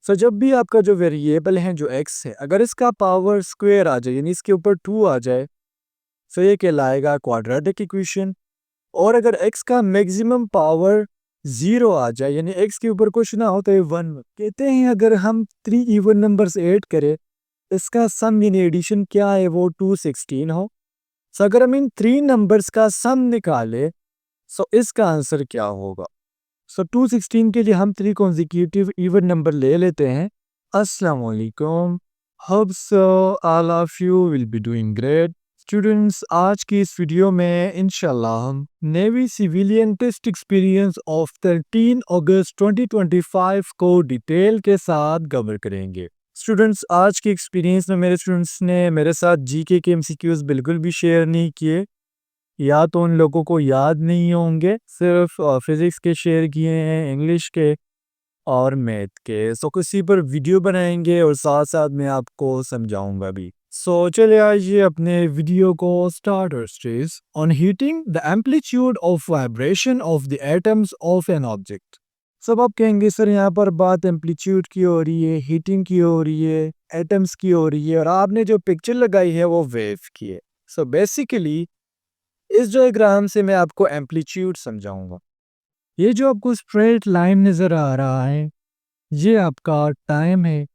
सो जब भी आपका जो वेरिएबल है जो x है, अगर इसका पावर स्क्वायर आ जाए यानी इसके ऊपर 2 आ जाए, सो ये कहलाएगा क्वाड्रेटिक इक्वेशन। और अगर x का मैक्सिमम पावर 0 आ जाए यानी x के ऊपर कुछ ना हो तो ये 1 कहते हैं। अगर हम 3 इवन नंबर्स ऐड करें, इसका सम यानी एडिशन क्या है वो 216 हो। सो अगर हम इन 3 नंबर्स का सम निकालें, सो इसका आंसर क्या होगा? सो 216 के लिए हम 3 कॉन्जिक्यूटिव इवन नंबर ले लेते हैं। अस्सलाम वालेकुम, hope so all of you will be doing great. Students, आज की इस वीडियो में इंशाल्लाह हम navy civilian test experience of 13 अगस्त 2025 को डिटेल के साथ कवर करेंगे। स्टूडेंट्स, आज के एक्सपीरियंस में मेरे स्टूडेंट्स ने मेरे साथ जीके के एमसीक्यूज बिल्कुल भी शेयर नहीं किए, या तो उन लोगों को याद नहीं होंगे, सिर्फ फिज़िक्स के शेयर किए हैं, इंग्लिश के और मैथ के। सो किसी पर वीडियो बनाएंगे और साथ साथ मैं आपको समझाऊंगा भी। सो चलिए आइए अपने वीडियो को स्टार्ट करते हैं। On heating the amplitude of vibration of the atoms of an object. सब आप कहेंगे सर यहाँ पर बात एम्पलीट्यूड की हो रही है, हीटिंग की हो रही है, एटम्स की हो रही है, और आपने जो पिक्चर लगाई है वो वेव की है। सो बेसिकली इस डायग्राम से मैं आपको एम्पलीट्यूड समझाऊंगा। ये जो आपको स्ट्रेट लाइन नज़र आ रहा है, ये आपका टाइम है,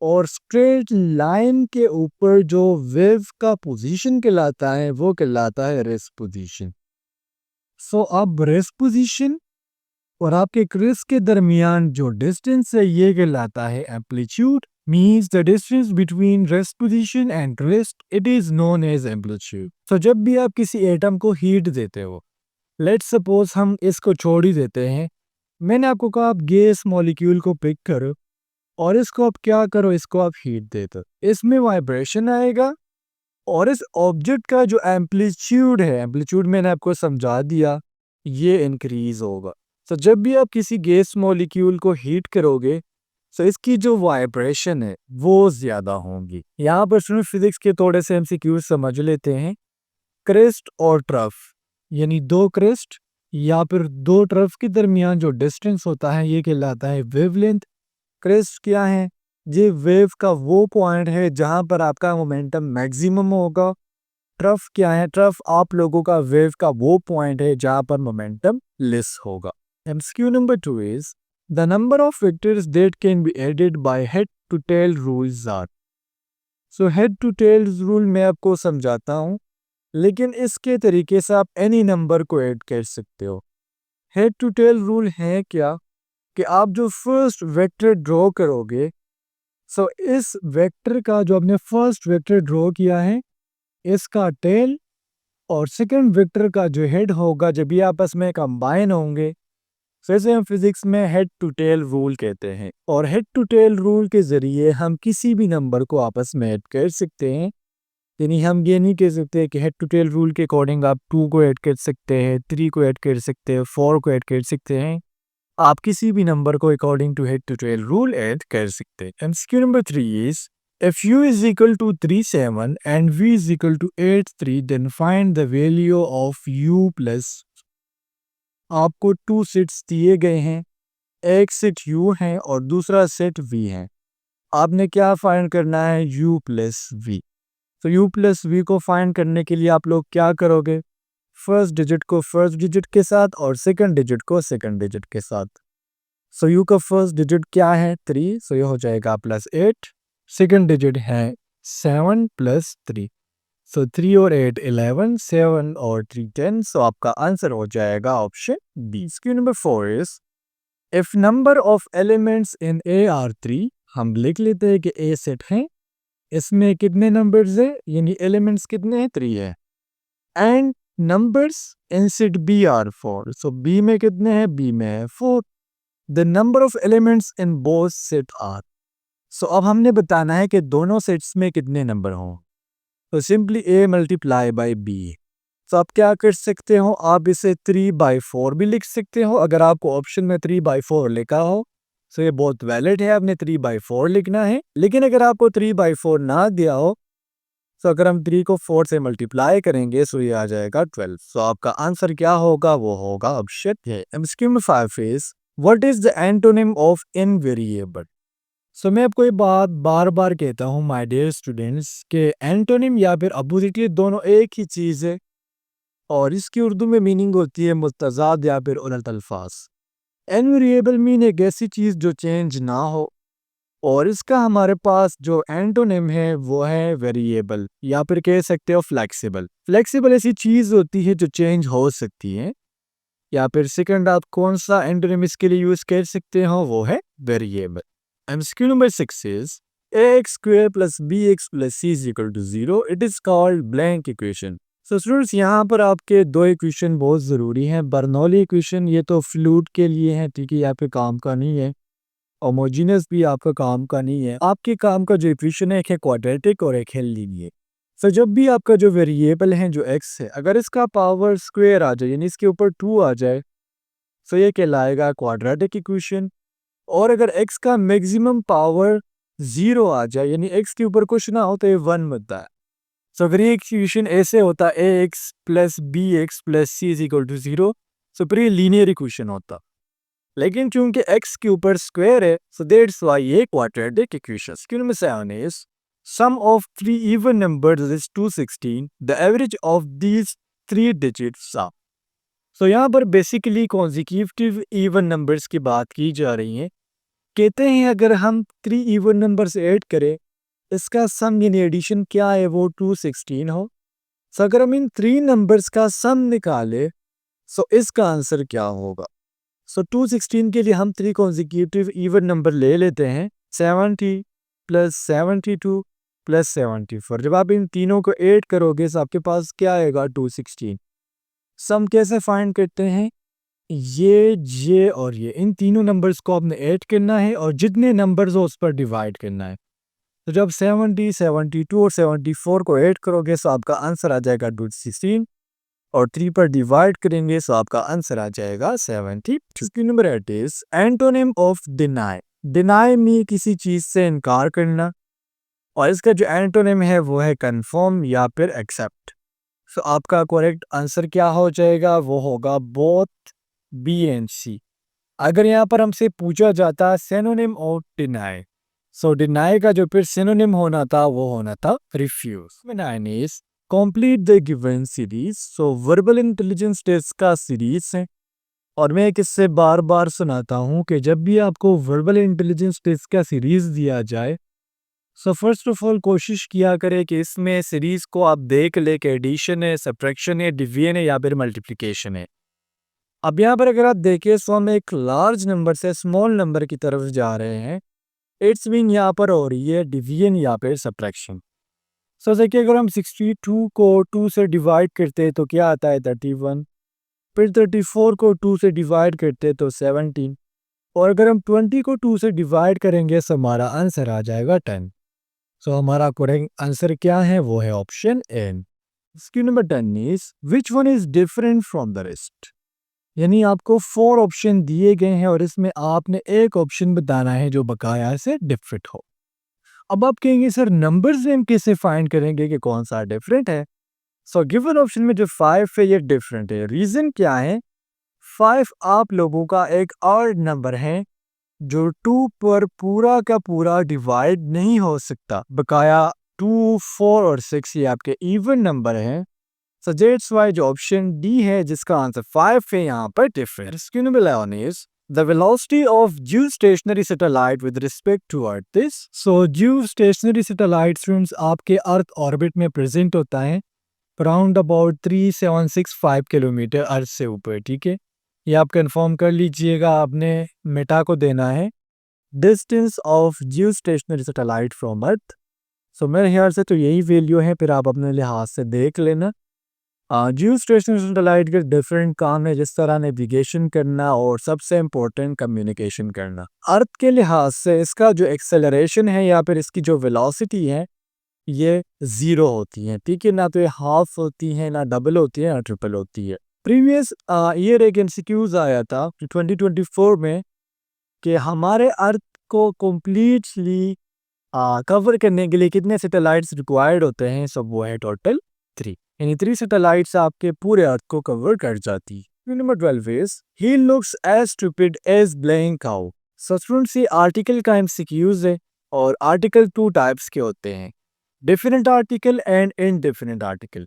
और स्ट्रेट लाइन के ऊपर जो वेव का पोजीशन कहलाता है वो कहलाता है रेस्ट पोजीशन। सो अब रेस्ट पोजीशन और आपके क्रिस के दरमियान जो डिस्टेंस है ये कहलाता है amplitude. Means the distance between rest position and rest, it is known as amplitude. तो जब भी आप किसी एटम को हीट देते हो, लेट्स सपोज हम इसको छोड़ ही देते हैं, मैंने आपको कहा आप गैस मॉलिक्यूल को पिक करो और इसको आप क्या करो, इसको आप हीट दे दो, इसमें वाइब्रेशन आएगा और इस ऑब्जेक्ट का जो एम्पलीट्यूड है, एम्पलीट्यूड मैंने आपको समझा दिया, ये इंक्रीज होगा। तो जब भी आप किसी गैस मॉलिक्यूल को हीट करोगे, तो इसकी जो वाइब्रेशन है वो ज़्यादा होंगी। यहाँ पर स्टूडेंट फिजिक्स के थोड़े से एमसीक्यू समझ लेते हैं। क्रेस्ट और ट्रफ यानी दो क्रेस्ट या फिर दो ट्रफ के दरमियान जो डिस्टेंस होता है ये कहलाता है वेवलेंथ। क्रेस्ट क्या है? ये वेव का वो पॉइंट है जहां पर आपका मोमेंटम मैक्सिमम होगा। ट्रफ क्या है? ट्रफ आप लोगों का वेव का वो पॉइंट है जहां पर मोमेंटम लेस होगा। MCQ number 2 is the number of vectors that can be added by head to tail rules are. So head to tail rule मैं आपको समझाता हूँ, लेकिन इसके तरीके से आप एनी नंबर को ऐड कर सकते हो। हेड टू टेल रूल है क्या कि आप जो फर्स्ट वेक्टर ड्रॉ करोगे, सो इस वेक्टर का जो आपने फर्स्ट वेक्टर ड्रॉ किया है, इसका टेल और सेकंड वेक्टर का जो हेड होगा, जब ये आपस में कंबाइन होंगे, सो इसे हम फिजिक्स में हेड टू टेल रूल कहते हैं। और हेड टू टेल रूल के जरिए हम किसी भी नंबर को आपस में ऐड कर सकते हैं। यानी हम ये नहीं कह सकते कि हेड टू टेल रूल के अकॉर्डिंग आप 2 को ऐड कर सकते हैं, 3 को ऐड कर सकते हैं, 4 को ऐड कर सकते हैं। आप किसी भी नंबर को according to head to tail rule add कर सकते हैं। MCQ number 3 is if u is equal to 37 and v is equal to 83 then find the value of u plus। आपको 2 सेट्स दिए गए हैं, एक सेट u है और दूसरा सेट v है। आपने क्या फाइंड करना है? u plus v। तो u प्लस वी को फाइंड करने के लिए आप लोग क्या करोगे? फर्स्ट डिजिट को फर्स्ट डिजिट के साथ और सेकंड डिजिट को सेकंड डिजिट के साथ। सो u का फर्स्ट डिजिट क्या है? 3, सो ये हो जाएगा प्लस 8। सेकंड डिजिट है 7 प्लस 3, सो 3 और 8 11, 7 और 3 10। सो आपका आंसर हो जाएगा option B. Question number 4 is if number of elements in A are 3। हम लिख लेते हैं कि ए सेट है, इसमें कितने नंबर्स है यानी एलिमेंट्स कितने हैं? 3 है। And numbers in set B are 4। So B में कितने हैं? बी में है 4। The number of elements in both set are. So अब हमने बताना है कि दोनों सेट्स में कितने नंबर हों। तो simply A multiply by B. तो आप क्या कर सकते हो? आप इसे 3/4 भी लिख सकते हो। अगर आपको ऑप्शन में 3/4 लिखा हो तो ये बहुत वैलिड है, आपने 3/4 लिखना है। लेकिन अगर आपको 3/4 ना दिया हो, तो अगर हम 3 को 4 से मल्टीप्लाई करेंगे तो ये आ जाएगा 12। तो आपका आंसर क्या होगा? वो होगा option A. MCQ number 5 is what is the antonym of invariable. So मैं आपको ये बात बार बार कहता हूँ माय डियर स्टूडेंट्स के एंटोनिम या फिर अपोजिट ये दोनों एक ही चीज़ है और इसकी उर्दू में मीनिंग होती है मुतज़ाद या फिर उलट अल्फाज। इनवेरिएबल मीन एक ऐसी चीज़ जो चेंज ना हो और इसका हमारे पास जो एंटोनिम है वो है वेरिएबल या फिर कह सकते हो फ्लेक्सिबल। फ्लेक्सिबल ऐसी चीज़ होती है जो चेंज हो सकती है या फिर सेकंड आप कौन सा एंटोनिम इसके लिए यूज़ कर सकते हो वो है variable. MCQ number 6 is ax square plus bx plus c is equal to 0. It is called blank equation. So students यहाँ पर आपके दो इक्वेशन बहुत ज़रूरी हैं। बर्नौली इक्वेशन ये तो फ्लूइड के लिए है, ठीक है, यहाँ पे काम का नहीं है। होमोजीनियस भी आपका काम का नहीं है। आपके काम का जो इक्वेशन है एक है क्वाड्रेटिक और एक है लीनियर। तो जब भी आपका जो वेरिएबल है जो x है अगर इसका पावर स्क्वायर आ जाए यानी इसके ऊपर 2 आ जाए तो ये कहलाएगा क्वाड्रेटिक इक्वेशन। और अगर x का मैक्सिमम पावर 0 आ जाए यानी x के ऊपर कुछ ना हो तो ये 1 बनता है। सो अगर ये इक्वेशन ऐसे होता है ax plus bx plus c is equal to 0 so फिर ये लीनियर इक्वेशन होता। लेकिन चूंकि x के ऊपर स्क्वायर है सो दैट्स व्हाई ये quadratic equation. Question number 7 is sum of three even numbers is 216. The average of these three digits are। सो यहाँ पर बेसिकली कॉन्जिक्यूटिव इवन नंबर्स की बात की जा रही है। कहते हैं अगर हम 3 इवन नंबर्स ऐड करें इसका सम यानी एडिशन क्या है वो 216 हो। सो अगर हम इन 3 नंबर्स का सम निकाले सो इसका आंसर क्या होगा। सो 216 के लिए हम 3 कॉन्जिक्यूटिव इवन नंबर ले लेते हैं 70 प्लस 72 प्लस 74। जब आप इन तीनों को ऐड करोगे तो आपके पास क्या आएगा 216। सम कैसे फाइंड करते हैं, ये और ये इन तीनों नंबर्स को आपने ऐड करना है और जितने नंबर्स हो उस पर डिवाइड करना है। तो जब 70, 72 और 74 को ऐड करोगे तो आपका आंसर आ जाएगा 216 और 3 पर डिवाइड करेंगे तो आपका आंसर आ जाएगा 70। Number 8 is antonym of deny. Deny में किसी चीज से इनकार करना और इसका जो एंटोनिम है वो है कंफर्म या फिर एक्सेप्ट। सो आपका करेक्ट आंसर क्या हो जाएगा वो होगा बोथ बी एंड सी। अगर यहाँ पर हमसे पूछा जाता synonym of deny so deny का जो फिर सिनोनिम होना था वो होना था refuse. 9 is complete the given series. So verbal intelligence test का सीरीज है और मैं किससे बार बार सुनाता हूँ कि जब भी आपको वर्बल इंटेलिजेंस टेस्ट का सीरीज दिया जाए सो फर्स्ट ऑफ ऑल कोशिश किया करें कि इसमें सीरीज को आप देख ले कि एडिशन है, सब्ट्रैक्शन है, डिवीजन है या फिर मल्टीप्लिकेशन है। अब यहाँ पर अगर आप देखें तो हम एक लार्ज नंबर से स्मॉल नंबर की तरफ जा रहे हैं। इट्स मीन यहाँ पर हो रही है डिवीजन या फिर सब्ट्रैक्शन। सो देखिए अगर हम 62 को 2 से डिवाइड करते हैं तो क्या आता है 31। फिर 34 को 2 से डिवाइड करते हैं तो 17 और अगर हम 20 को 2 से डिवाइड करेंगे तो हमारा आंसर आ जाएगा 10। सो हमारा करेक्ट आंसर क्या है वो है option N. Question number 10 is which one is different from the rest. यानी आपको 4 ऑप्शन दिए गए हैं और इसमें आपने एक ऑप्शन बताना है जो बकाया से डिफरेंट हो। अब आप कहेंगे सर नंबर्स में हम कैसे फाइंड करेंगे कि कौन सा डिफरेंट है। सो गिवन ऑप्शन में जो 5 है ये डिफरेंट है। रीजन क्या है, 5 आप लोगों का एक ऑड नंबर है जो 2 पर पूरा का पूरा डिवाइड नहीं हो सकता। बकाया 2, 4 और 6 ये आपके इवन नंबर हैं। सो दैट्स व्हाई जो ऑप्शन डी है जिसका आंसर 5 है यहाँ पर different. Question number 11 is the velocity of geostationary satellite with respect to earth is. So geostationary satellite students आपके अर्थ ऑर्बिट में प्रेजेंट होता है अराउंड अबाउट 3765 किलोमीटर अर्थ से ऊपर, ठीक है। ये आप कंफर्म कर लीजिएगा, आपने मेटा को देना है distance of geostationary satellite from earth. So मेरे ख्याल से तो यही वैल्यू है, फिर आप अपने लिहाज से देख लेना। जियोस्टेशनरी सैटेलाइट के डिफरेंट काम है जिस तरह नेविगेशन करना और सबसे इम्पोर्टेंट कम्युनिकेशन करना। अर्थ के लिहाज से इसका जो एक्सेलरेशन है या फिर इसकी जो वेलोसिटी है ये 0 होती है, ठीक है। ना तो ये हाफ होती है, ना डबल होती है, ना ट्रिपल होती है। प्रीवियस ईयर एक एमसीक्यूज आया था 2024 में कि हमारे अर्थ को कम्प्लीटली कवर करने के लिए कितने सैटेलाइट्स रिक्वायर्ड होते हैं। सब वो है टोटल 3, यानी 3 सैटेलाइट्स आपके पूरे अर्थ को कवर कर जाती है। Number 12 is he looks as stupid as blank cow. So students, ये आर्टिकल का एमसीक्यूज है और आर्टिकल टू टाइप्स के होते हैं, definite article and indefinite article.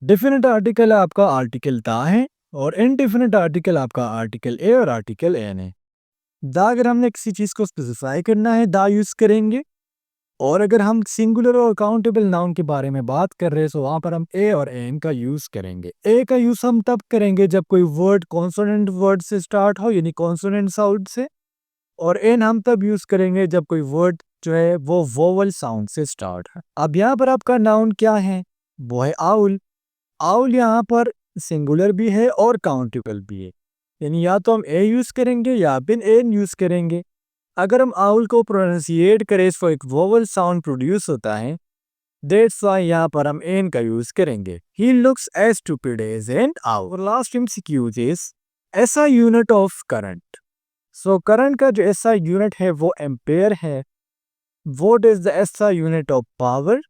Definite article आपका आर्टिकल दा है और इनडिफिनेट आर्टिकल आपका आर्टिकल ए और आर्टिकल एन है। दा अगर हमने किसी चीज़ को स्पेसिफाई करना है दा यूज़ करेंगे, और अगर हम सिंगुलर और काउंटेबल नाउन के बारे में बात कर रहे हैं तो वहाँ पर हम ए और एन का यूज़ करेंगे। ए का यूज़ हम तब करेंगे जब कोई वर्ड कॉन्सोनेंट वर्ड से स्टार्ट हो, यानी कॉन्सोनेंट साउंड से, और एन हम तब यूज़ करेंगे जब कोई वर्ड जो है वो वोवल साउंड से स्टार्ट है। अब यहाँ पर आपका नाउन क्या है? वो है आउल। आउल यहाँ पर सिंगुलर भी है और काउंटेबल भी है, यानी या तो हम ए यूज़ करेंगे या फिर एन यूज़ करेंगे। अगर हम आउल को प्रोनाउंसिएट करें इसको एक वोवल साउंड प्रोड्यूस होता है, दैट्स व्हाई यहाँ पर हम एन का यूज़ करेंगे। He looks as stupid as an owl. Last MCQ is SI unit of current. So current का जो एसआई यूनिट है वो एम्पेयर है। Watt is the SI unit of power,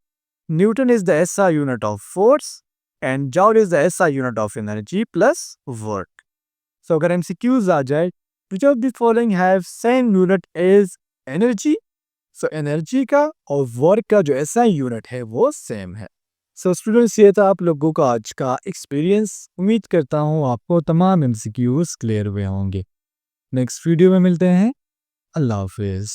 newton is the SI unit of force, and joule is the SI unit of energy plus work. So अगर MCQs आ जाए, which of the following have same unit as energy? So energy का और work का जो SI unit है वो same है। सो students, ये था आप लोगों का आज का एक्सपीरियंस। उम्मीद करता हूँ आपको तमाम एमसीक्यूज क्लियर हुए होंगे। नेक्स्ट वीडियो में मिलते हैं। अल्लाह हाफिज़।